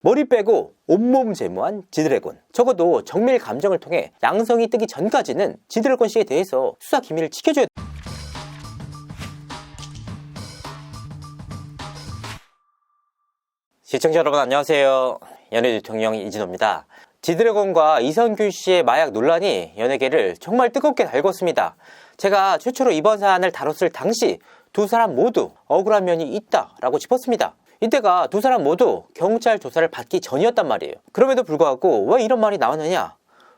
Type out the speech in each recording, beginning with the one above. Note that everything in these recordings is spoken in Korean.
머리 빼고 온몸 제모한 지드래곤. 적어도 정밀 감정을 통해 양성이 뜨기 전까지는 지드래곤 씨에 대해서 수사 기밀을 지켜줘야 돼. 시청자 여러분 안녕하세요. 연예 대통령 이진호입니다. 지드래곤과 이선균 씨의 마약 논란이 연예계를 정말 뜨겁게 달궜습니다. 제가 최초로 이번 사안을 다뤘을 당시 두 사람 모두 억울한 면이 있다라고 짚었습니다. 이때가 두 사람 모두 경찰 조사를 받기 전이었단 말이에요. 그럼에도 불구하고 왜 이런 말이 나왔느냐?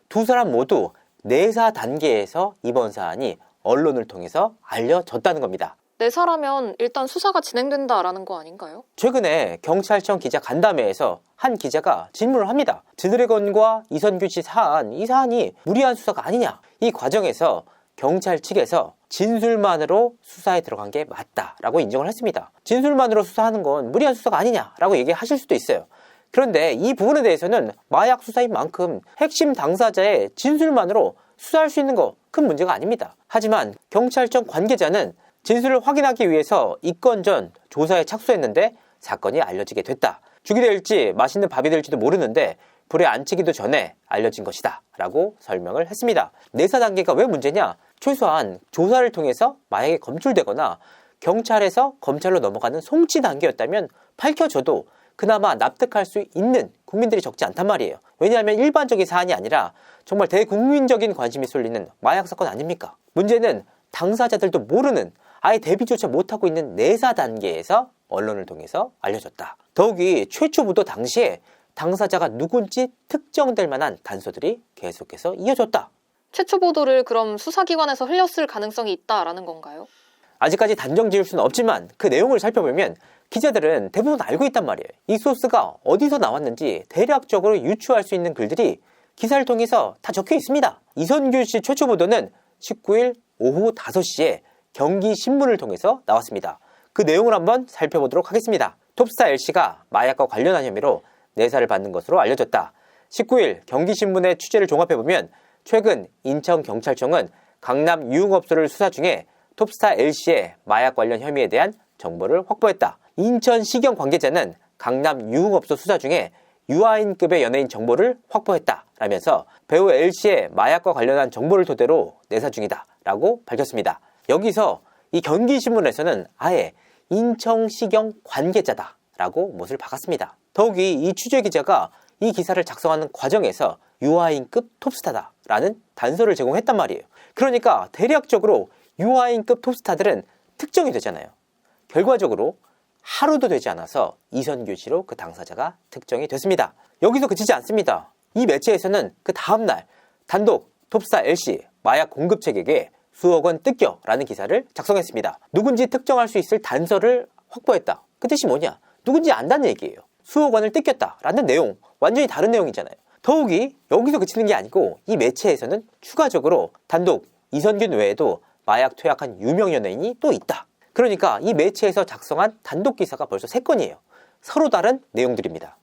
두 사람 모두 내사 단계에서 이번 사안이 언론을 통해서 알려졌다는 겁니다. 내사라면 일단 수사가 진행된다라는 거 아닌가요? 최근에 경찰청 기자 간담회에서 한 기자가 질문을 합니다. 지드래곤과 이선균 씨 사안, 이 사안이 무리한 수사가 아니냐? 이 과정에서 경찰 측에서 진술만으로 수사에 들어간 게 맞다라고 인정을 했습니다. 진술만으로 수사하는 건 무리한 수사가 아니냐라고 얘기하실 수도 있어요. 그런데 이 부분에 대해서는 마약 수사인 만큼 핵심 당사자의 진술만으로 수사할 수 있는 거 큰 문제가 아닙니다. 하지만 경찰청 관계자는 진술을 확인하기 위해서 입건 전 조사에 착수했는데 사건이 알려지게 됐다. 죽이 될지 맛있는 밥이 될지도 모르는데 불에 안 치기도 전에 알려진 것이다 라고 설명을 했습니다. 내사 단계가 왜 문제냐? 최소한 조사를 통해서 마약이 검출되거나 경찰에서 검찰로 넘어가는 송치 단계였다면 밝혀져도 그나마 납득할 수 있는 국민들이 적지 않단 말이에요. 왜냐하면 일반적인 사안이 아니라 정말 대국민적인 관심이 쏠리는 마약 사건 아닙니까? 문제는 당사자들도 모르는, 아예 대비조차 못하고 있는 내사 단계에서 언론을 통해서 알려졌다. 더욱이 최초 보도 당시에 당사자가 누군지 특정될 만한 단서들이 계속해서 이어졌다. 최초 보도를 그럼 수사기관에서 흘렸을 가능성이 있다라는 건가요? 아직까지 단정 지을 수는 없지만 그 내용을 살펴보면 기자들은 대부분 알고 있단 말이에요. 이 소스가 어디서 나왔는지 대략적으로 유추할 수 있는 글들이 기사를 통해서 다 적혀 있습니다. 이선균 씨 최초 보도는 19일 오후 5시에 경기신문을 통해서 나왔습니다. 그 내용을 한번 살펴보도록 하겠습니다. 톱스타 L씨가 마약과 관련한 혐의로 내사를 받는 것으로 알려졌다. 19일 경기신문의 취재를 종합해보면 최근 인천경찰청은 강남 유흥업소를 수사 중에 톱스타 L씨의 마약 관련 혐의에 대한 정보를 확보했다. 인천시경 관계자는 강남 유흥업소 수사 중에 유아인급의 연예인 정보를 확보했다 라면서 배우 L씨의 마약과 관련한 정보를 토대로 내사 중이다 라고 밝혔습니다. 여기서 이 경기신문에서는 아예 인천시경 관계자다 라고 못을 박았습니다. 더욱이 이 취재기자가 이 기사를 작성하는 과정에서 유아인급 톱스타다 라는 단서를 제공했단 말이에요. 그러니까 대략적으로 유아인급 톱스타들은 특정이 되잖아요. 결과적으로 하루도 되지 않아서 이선균 씨로 그 당사자가 특정이 됐습니다. 여기서 그치지 않습니다. 이 매체에서는 그 다음날 단독 톱스타 L씨 마약 공급책에게 수억 원 뜯겨라는 기사를 작성했습니다. 누군지 특정할 수 있을 단서를 확보했다. 그 뜻이 뭐냐? 누군지 안다는 얘기예요. 수억 원을 뜯겼다라는 내용, 완전히 다른 내용이잖아요. 더욱이 여기서 그치는 게 아니고 이 매체에서는 추가적으로 단독 이선균 외에도 마약 투약한 유명 연예인이 또 있다. 그러니까 이 매체에서 작성한 단독 기사가 벌써 3건이에요. 서로 다른 내용들입니다.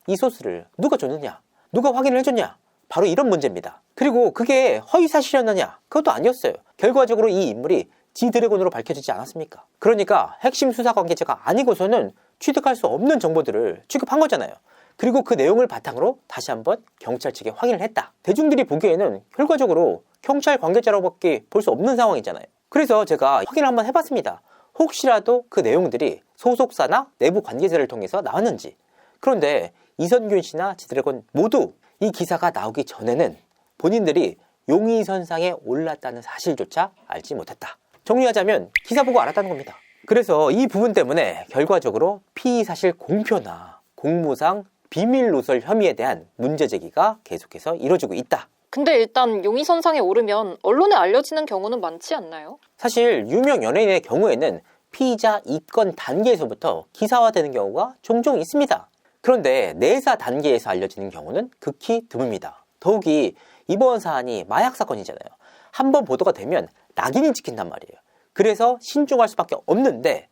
이 소스를 누가 줬느냐? 누가 확인을 해줬냐? 바로 이런 문제입니다. 그리고 그게 허위사실이었느냐? 그것도 아니었어요. 결과적으로 이 인물이 지드래곤으로 밝혀지지 않았습니까? 그러니까 핵심 수사 관계자가 아니고서는 취득할 수 없는 정보들을 취급한 거잖아요. 그리고 그 내용을 바탕으로 다시 한번 경찰 측에 확인을 했다. 대중들이 보기에는 결과적으로 경찰 관계자로밖에 볼 수 없는 상황이잖아요. 그래서 제가 확인을 한번 해봤습니다. 혹시라도 그 내용들이 소속사나 내부 관계자를 통해서 나왔는지. 그런데 이선균 씨나 지드래곤 모두 이 기사가 나오기 전에는 본인들이 용의선상에 올랐다는 사실조차 알지 못했다. 정리하자면 기사 보고 알았다는 겁니다. 그래서 이 부분 때문에 결과적으로 피의사실 공표나 공무상 비밀 누설 혐의에 대한 문제 제기가 계속해서 이루어지고 있다. 근데 일단 용의선상에 오르면 언론에 알려지는 경우는 많지 않나요? 사실 유명 연예인의 경우에는 피의자 입건 단계에서부터 기사화되는 경우가 종종 있습니다. 그런데 내사 단계에서 알려지는 경우는 극히 드뭅니다. 더욱이 이번 사안이 마약 사건이잖아요. 한번 보도가 되면 낙인이 찍힌단 말이에요. 그래서 신중할 수밖에 없는데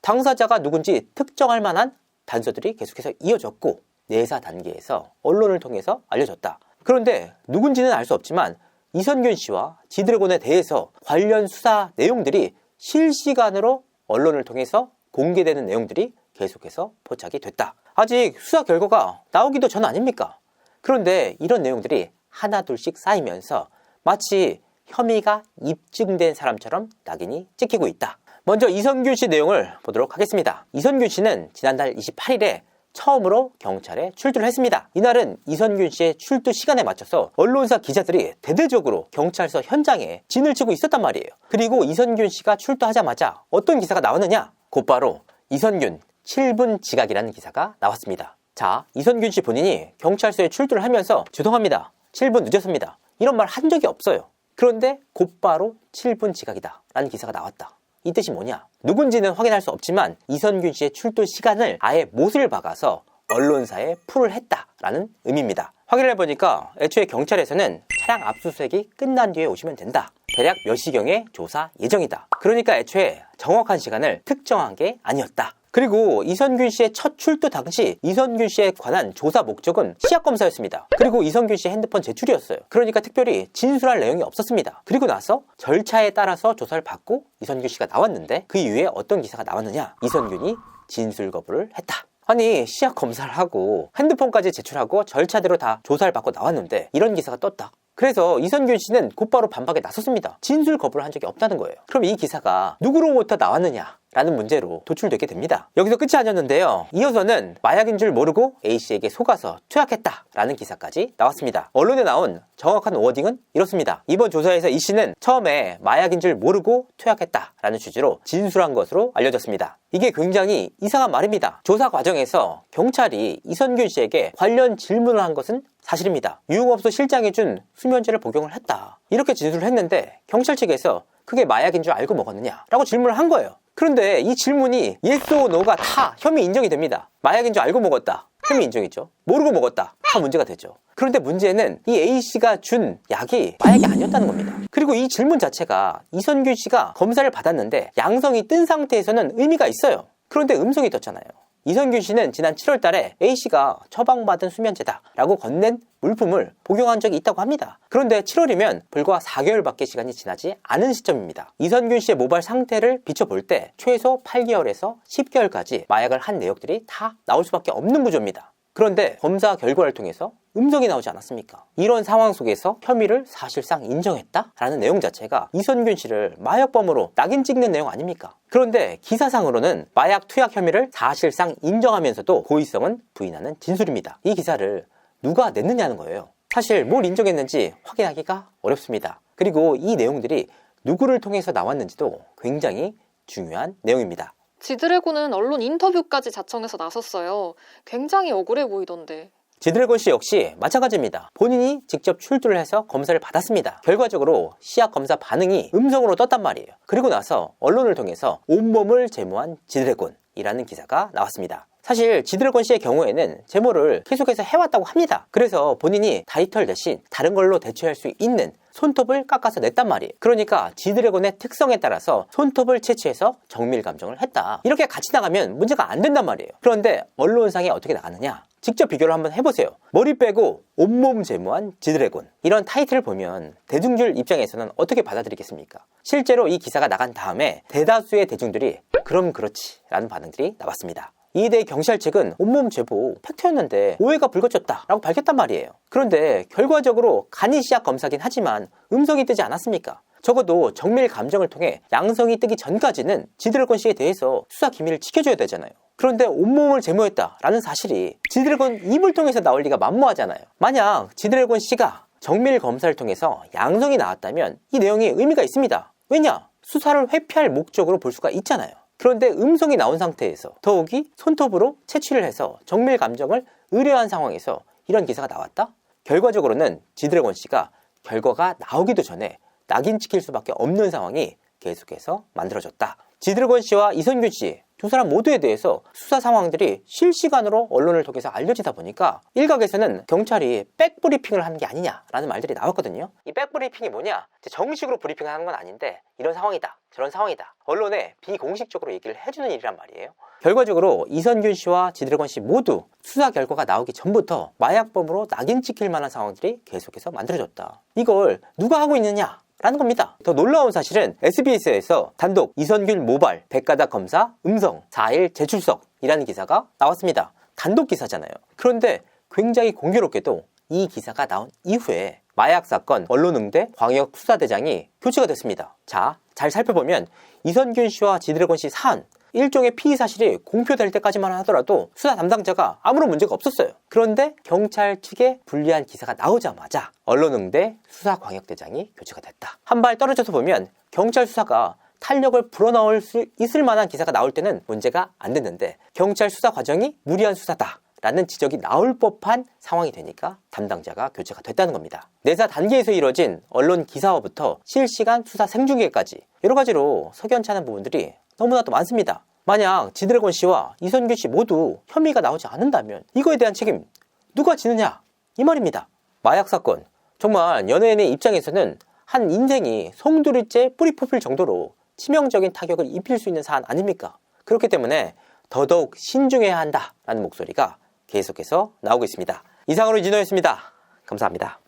당사자가 누군지 특정할 만한 단서들이 계속해서 이어졌고 내사 단계에서 언론을 통해서 알려졌다. 그런데 누군지는 알 수 없지만 이선균 씨와 지드래곤에 대해서 관련 수사 내용들이 실시간으로 언론을 통해서 공개되는 내용들이 계속해서 포착이 됐다. 아직 수사 결과가 나오기도 전 아닙니까? 그런데 이런 내용들이 하나둘씩 쌓이면서 마치 혐의가 입증된 사람처럼 낙인이 찍히고 있다. 먼저 이선균 씨 내용을 보도록 하겠습니다. 이선균 씨는 지난달 28일에 처음으로 경찰에 출두를 했습니다. 이날은 이선균 씨의 출두 시간에 맞춰서 언론사 기자들이 대대적으로 경찰서 현장에 진을 치고 있었단 말이에요. 그리고 이선균 씨가 출두하자마자 어떤 기사가 나왔느냐? 곧바로 이선균 7분 지각이라는 기사가 나왔습니다. 자, 이선균 씨 본인이 경찰서에 출두를 하면서 죄송합니다. 7분 늦었습니다. 이런 말 한 적이 없어요. 그런데 곧바로 7분 지각이다 라는 기사가 나왔다. 이 뜻이 뭐냐? 누군지는 확인할 수 없지만 이선균 씨의 출두 시간을 아예 못을 박아서 언론사에 풀을 했다라는 의미입니다. 확인을 해보니까 애초에 경찰에서는 차량 압수수색이 끝난 뒤에 오시면 된다. 대략 몇 시경에 조사 예정이다. 그러니까 애초에 정확한 시간을 특정한 게 아니었다. 그리고 이선균 씨의 첫 출두 당시 이선균 씨에 관한 조사 목적은 시약검사였습니다. 그리고 이선균 씨의 핸드폰 제출이었어요. 그러니까 특별히 진술할 내용이 없었습니다. 그리고 나서 절차에 따라서 조사를 받고 이선균 씨가 나왔는데 그 이후에 어떤 기사가 나왔느냐? 이선균이 진술 거부를 했다. 아니, 시약 검사를 하고 핸드폰까지 제출하고 절차대로 다 조사를 받고 나왔는데 이런 기사가 떴다. 그래서 이선균 씨는 곧바로 반박에 나섰습니다. 진술 거부를 한 적이 없다는 거예요. 그럼 이 기사가 누구로부터 나왔느냐? 라는 문제로 도출되게 됩니다. 여기서 끝이 아니었는데요. 이어서는 마약인 줄 모르고 A씨에게 속아서 투약했다라는 기사까지 나왔습니다. 언론에 나온 정확한 워딩은 이렇습니다. 이번 조사에서 E씨는 처음에 마약인 줄 모르고 투약했다라는 취지로 진술한 것으로 알려졌습니다. 이게 굉장히 이상한 말입니다. 조사 과정에서 경찰이 이선균 씨에게 관련 질문을 한 것은 사실입니다. 유흥업소 실장이 준 수면제를 복용을 했다. 이렇게 진술을 했는데 경찰 측에서 그게 마약인 줄 알고 먹었느냐? 라고 질문을 한 거예요. 그런데 이 질문이 yes or no가 다 혐의 인정이 됩니다. 마약인 줄 알고 먹었다. 혐의 인정이죠. 모르고 먹었다. 다 문제가 되죠. 그런데 문제는 이 A씨가 준 약이 마약이 아니었다는 겁니다. 그리고 이 질문 자체가 이선균 씨가 검사를 받았는데 양성이 뜬 상태에서는 의미가 있어요. 그런데 음성이 떴잖아요. 이선균 씨는 지난 7월 달에 A씨가 처방받은 수면제다 라고 건넨 물품을 복용한 적이 있다고 합니다. 그런데 7월이면 불과 4개월밖에 시간이 지나지 않은 시점입니다. 이선균 씨의 모발 상태를 비춰볼 때 최소 8개월에서 10개월까지 마약을 한 내역들이 다 나올 수밖에 없는 구조입니다. 그런데 검사 결과를 통해서 음성이 나오지 않았습니까? 이런 상황 속에서 혐의를 사실상 인정했다라는 내용 자체가 이선균 씨를 마약범으로 낙인 찍는 내용 아닙니까? 그런데 기사상으로는 마약 투약 혐의를 사실상 인정하면서도 고의성은 부인하는 진술입니다. 이 기사를 누가 냈느냐는 거예요. 사실 뭘 인정했는지 확인하기가 어렵습니다. 그리고 이 내용들이 누구를 통해서 나왔는지도 굉장히 중요한 내용입니다. 지드래곤은 언론 인터뷰까지 자청해서 나섰어요. 굉장히 억울해 보이던데. 지드래곤 씨 역시 마찬가지입니다. 본인이 직접 출두를 해서 검사를 받았습니다. 결과적으로 시약 검사 반응이 음성으로 떴단 말이에요. 그리고 나서 언론을 통해서 온몸을 제모한 지드래곤이라는 기사가 나왔습니다. 사실 지드래곤 씨의 경우에는 제모를 계속해서 해왔다고 합니다. 그래서 본인이 다이털 대신 다른 걸로 대체할 수 있는 손톱을 깎아서 냈단 말이에요. 그러니까 지드래곤의 특성에 따라서 손톱을 채취해서 정밀 감정을 했다. 이렇게 같이 나가면 문제가 안 된단 말이에요. 그런데 언론상에 어떻게 나가느냐? 직접 비교를 한번 해보세요. 머리 빼고 온몸 제모한 지드래곤. 이런 타이틀을 보면 대중들 입장에서는 어떻게 받아들이겠습니까? 실제로 이 기사가 나간 다음에 대다수의 대중들이 그럼 그렇지 라는 반응들이 나왔습니다. 이에 대해 경찰 측은 온몸 제보 팩트였는데 오해가 불거졌다라고 밝혔단 말이에요. 그런데 결과적으로 간이 시약 검사긴 하지만 음성이 뜨지 않았습니까? 적어도 정밀 감정을 통해 양성이 뜨기 전까지는 지드래곤 씨에 대해서 수사 기밀을 지켜줘야 되잖아요. 그런데 온몸을 제모했다라는 사실이 지드래곤 입을 통해서 나올 리가 만무하잖아요. 만약 지드래곤 씨가 정밀 검사를 통해서 양성이 나왔다면 이 내용이 의미가 있습니다. 왜냐? 수사를 회피할 목적으로 볼 수가 있잖아요. 그런데 음성이 나온 상태에서 더욱이 손톱으로 채취를 해서 정밀 감정을 의뢰한 상황에서 이런 기사가 나왔다? 결과적으로는 지드래곤 씨가 결과가 나오기도 전에 낙인 찍힐 수밖에 없는 상황이 계속해서 만들어졌다. 지드래곤 씨와 이선균 씨 두 사람 모두에 대해서 수사 상황들이 실시간으로 언론을 통해서 알려지다 보니까 일각에서는 경찰이 백브리핑을 하는 게 아니냐라는 말들이 나왔거든요. 이 백브리핑이 뭐냐? 정식으로 브리핑을 하는 건 아닌데 이런 상황이다, 저런 상황이다. 언론에 비공식적으로 얘기를 해주는 일이란 말이에요. 결과적으로 이선균 씨와 지드래곤 씨 모두 수사 결과가 나오기 전부터 마약범으로 낙인 찍힐 만한 상황들이 계속해서 만들어졌다. 이걸 누가 하고 있느냐? 라는 겁니다. 더 놀라운 사실은 SBS에서 단독 이선균 모발 100가닥 검사 음성 4일 재출석이라는 기사가 나왔습니다. 단독 기사잖아요. 그런데 굉장히 공교롭게도 이 기사가 나온 이후에 마약 사건 언론응대 광역수사대장이 교체가 됐습니다. 자, 잘 살펴보면 이선균 씨와 지드래곤 씨 사안, 일종의 피의 사실이 공표될 때까지만 하더라도 수사 담당자가 아무런 문제가 없었어요. 그런데 경찰 측에 불리한 기사가 나오자마자 언론응대 수사광역대장이 교체가 됐다. 한 발 떨어져서 보면 경찰 수사가 탄력을 불어넣을 수 있을 만한 기사가 나올 때는 문제가 안 됐는데 경찰 수사 과정이 무리한 수사다 라는 지적이 나올 법한 상황이 되니까 담당자가 교체가 됐다는 겁니다. 내사 단계에서 이뤄진 언론 기사화부터 실시간 수사 생중계까지 여러 가지로 석연찮은 부분들이 너무나도 많습니다. 만약 지드래곤 씨와 이선균 씨 모두 혐의가 나오지 않는다면 이거에 대한 책임 누가 지느냐 이 말입니다. 마약 사건, 정말 연예인의 입장에서는 한 인생이 송두리째 뿌리 뽑힐 정도로 치명적인 타격을 입힐 수 있는 사안 아닙니까? 그렇기 때문에 더더욱 신중해야 한다라는 목소리가 계속해서 나오고 있습니다. 이상으로 진호였습니다. 감사합니다.